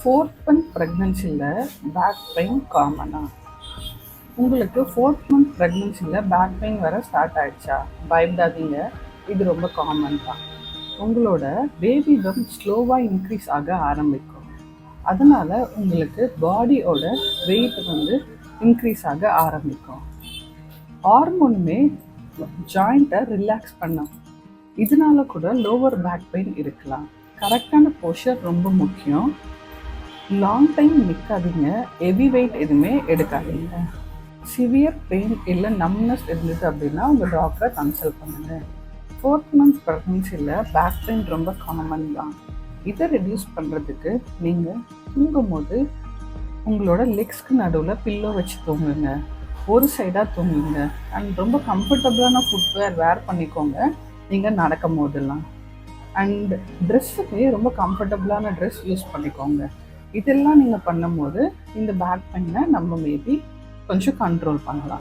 Fourth month ப்ரெக்னென்சியில் back pain காமனா? உங்களுக்கு fourth month ப்ரெக்னென்சியில் back pain வர ஸ்டார்ட் ஆகிடுச்சா? பயப்படாதீங்க, இது ரொம்ப காமன் தான். உங்களோட பேபி பம்ப் ஸ்லோவாக இன்க்ரீஸ் ஆக ஆரம்பிக்கும். அதனால் உங்களுக்கு பாடியோட வெயிட் இன்க்ரீஸ் ஆக ஆரம்பிக்கும். ஹார்மோனுமே ஜாயிண்ட்டை ரிலாக்ஸ் பண்ணும். இதனால கூட லோவர் பேக் பெயின் இருக்கலாம். கரெக்டான போஸ்டர் ரொம்ப முக்கியம். லாங் டைம் நிற்காதீங்க, ஹெவி வெயிட் எதுவுமே எடுக்காதீங்க. சிவியர் பெயின் இல்லை நம்னஸ் இருந்தது அப்படின்னா உங்கள் டாக்டரை கன்சல்ட் பண்ணுங்கள். ஃபோர்த் மந்த் ப்ரெக்னன்சியில் பேக் பெயின் ரொம்ப காமன் தான். இதை ரெடியூஸ் பண்ணுறதுக்கு நீங்கள் தூங்கும் போது உங்களோட லெக்ஸ்க்கு நடுவில் பில்லோ வச்சு தூங்குங்க, ஒரு சைடாக தூங்குங்க. அண்ட் ரொம்ப கம்ஃபர்டபுளான ஃபுட்வேர் வேர் பண்ணிக்கோங்க நீங்கள் நடக்கும் போதெல்லாம். அண்ட் ட்ரெஸ்ஸுக்கு ரொம்ப கம்ஃபர்டபுளான ட்ரெஸ் யூஸ் பண்ணிக்கோங்க. இதெல்லாம் நீங்கள் பண்ணும்போது இந்த பேக் பெயினை நம்ம மேபி கொஞ்சம் கண்ட்ரோல் பண்ணலாம்.